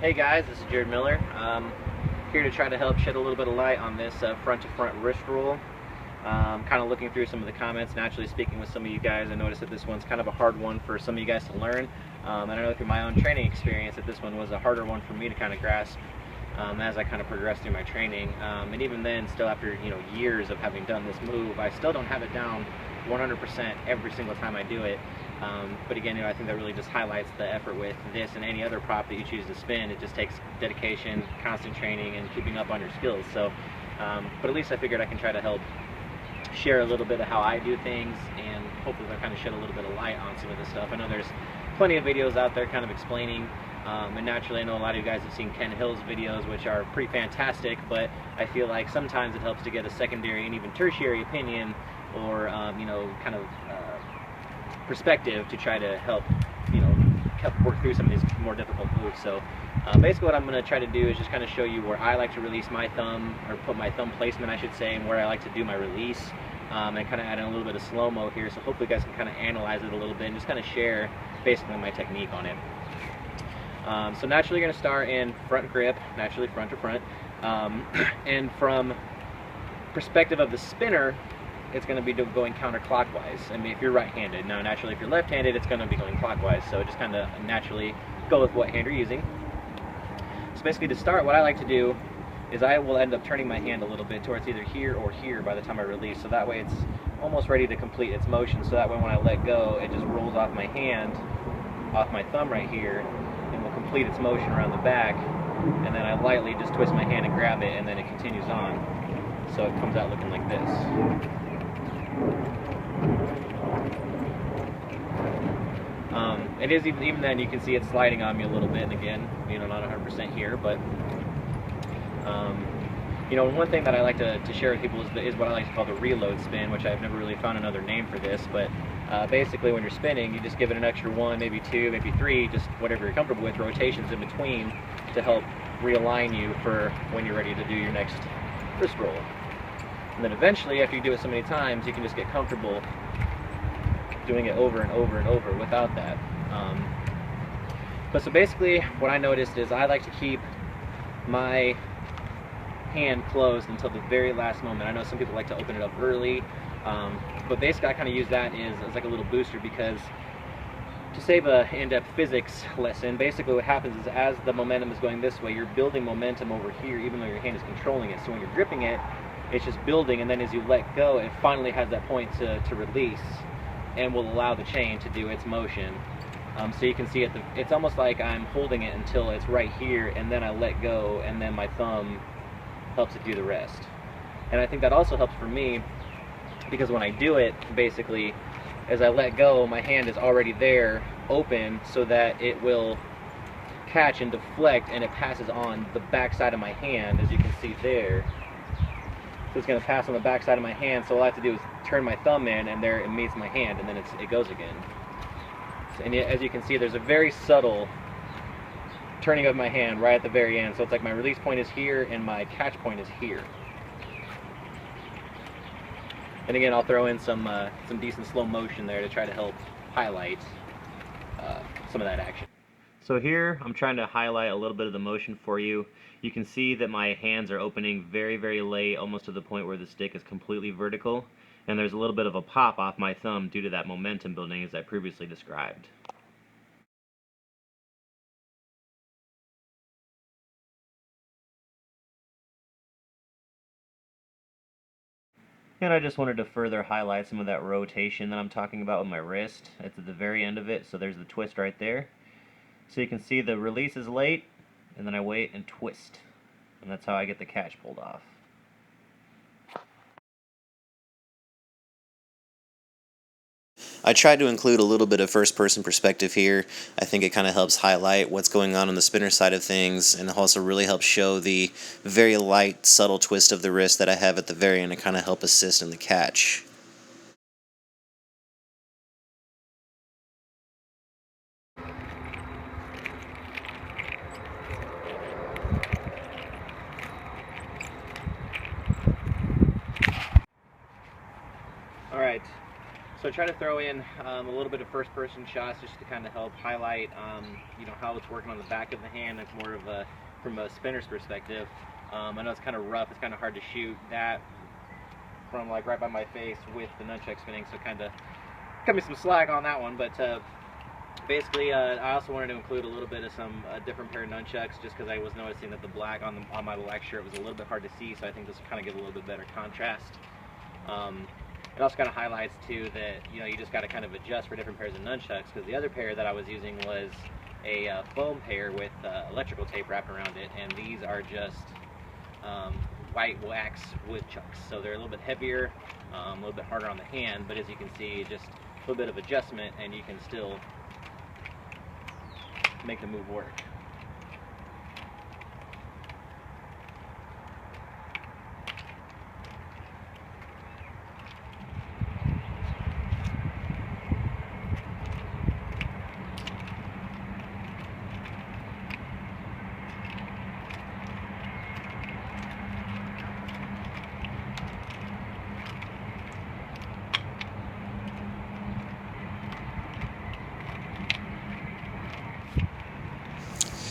Hey guys, this is Jared Miller. Here to try to help shed a little bit of light on this front-to-front wrist roll. Kind of looking through some of the comments, naturally speaking with some of you guys, I noticed that this one's kind of a hard one for some of you guys to learn. And I know through my own training experience that this one was a harder one for me to kind of grasp as I kind of progressed through my training. And even then, still after years of having done this move, I still don't have it down 100% every single time I do it. But again, I think that really just highlights the effort with this and any other prop that you choose to spin. It just takes dedication, constant training, and keeping up on your skills. So, but at least I figured I can try to help share a little bit of how I do things, and hopefully that kind of shed a little bit of light on some of this stuff. I know there's plenty of videos out there kind of explaining, and naturally I know a lot of you guys have seen Ken Hill's videos, which are pretty fantastic, but I feel like sometimes it helps to get a secondary and even tertiary opinion, or kind of perspective to try to help work through some of these more difficult moves. So basically what I'm going to try to do is just kind of show you where I like to release my thumb, or put my thumb placement I should say, and where I like to do my release, and kind of add in a little bit of slow-mo here, so hopefully you guys can kind of analyze it a little bit and just kind of share basically my technique on it. So naturally you're going to start in front grip, naturally front to front, and from perspective of the spinner, it's going to be going counterclockwise. I mean, if you're right-handed. Now, naturally, if you're left-handed, it's going to be going clockwise. So just kind of naturally go with what hand you're using. So basically, to start, what I like to do is I will end up turning my hand a little bit towards either here or here by the time I release. So that way, it's almost ready to complete its motion. So that way, when I let go, it just rolls off my hand, off my thumb right here, and will complete its motion around the back. And then I lightly just twist my hand and grab it, and then it continues on. So it comes out looking like this. It is even then you can see it sliding on me a little bit, and again, not 100% here, but one thing that I like to share with people is what I like to call the reload spin, which I've never really found another name for this, but basically when you're spinning, you just give it an extra 1, maybe 2, maybe 3, just whatever you're comfortable with, rotations in between to help realign you for when you're ready to do your next wrist roll. And then eventually, after you do it so many times, you can just get comfortable doing it over and over and over without that. But so basically, what I noticed is I like to keep my hand closed until the very last moment. I know some people like to open it up early, but basically I kind of use that as like a little booster, because to save a in-depth physics lesson, basically what happens is as the momentum is going this way, you're building momentum over here, even though your hand is controlling it. So when you're gripping it, it's just building, and then as you let go, it finally has that point to release, and will allow the chain to do its motion. So you can see it's almost like I'm holding it until it's right here, and then I let go, and then my thumb helps it do the rest. And I think that also helps for me, because when I do it, basically, as I let go, my hand is already there, open, so that it will catch and deflect, and it passes on the back side of my hand, as you can see there. So it's going to pass on the back side of my hand, so all I have to do is turn my thumb in, and there it meets my hand, and then it goes again. And as you can see, there's a very subtle turning of my hand right at the very end. So it's like my release point is here, and my catch point is here. And again, I'll throw in some decent slow motion there to try to help highlight some of that action. So here, I'm trying to highlight a little bit of the motion for you. You can see that my hands are opening very, very late, almost to the point where the stick is completely vertical. And there's a little bit of a pop off my thumb due to that momentum building as I previously described. And I just wanted to further highlight some of that rotation that I'm talking about with my wrist. It's at the very end of it, so there's the twist right there. So you can see the release is late, and then I wait and twist. And that's how I get the catch pulled off. I tried to include a little bit of first-person perspective here. I think it kind of helps highlight what's going on the spinner side of things, and also really helps show the very light, subtle twist of the wrist that I have at the very end to kind of help assist in the catch. Alright, so So try to throw in a little bit of first-person shots just to kind of help highlight, how it's working on the back of the hand. It's more of from a spinner's perspective. I know it's kind of rough. It's kind of hard to shoot that from like right by my face with the nunchuck spinning. So kind of cut me some slack on that one. But basically, I also wanted to include a little bit of a different pair of nunchucks, just because I was noticing that the black on my black shirt was a little bit hard to see. So I think this will kind of give a little bit better contrast. It also kind of highlights too that you just got to kind of adjust for different pairs of nunchucks, because the other pair that I was using was a foam pair with electrical tape wrapped around it, and these are just white wax woodchucks, so they're a little bit heavier, a little bit harder on the hand, but as you can see, just a little bit of adjustment and you can still make the move work.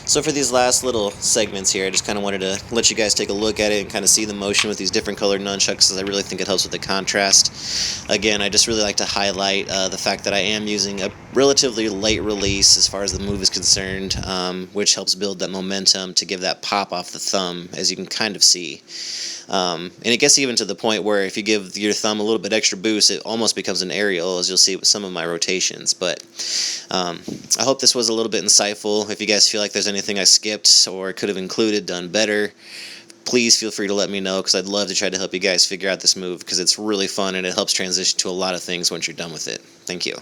So for these last little segments here, I just kind of wanted to let you guys take a look at it and kind of see the motion with these different colored nunchucks, because I really think it helps with the contrast. Again, I just really like to highlight the fact that I am using a relatively late release as far as the move is concerned, which helps build that momentum to give that pop off the thumb, as you can kind of see. And it gets even to the point where if you give your thumb a little bit extra boost, it almost becomes an aerial, as you'll see with some of my rotations. But I hope this was a little bit insightful. If you guys feel like there's anything I skipped or could have included, done better, please feel free to let me know, because I'd love to try to help you guys figure out this move, because it's really fun and it helps transition to a lot of things once you're done with it. Thank you.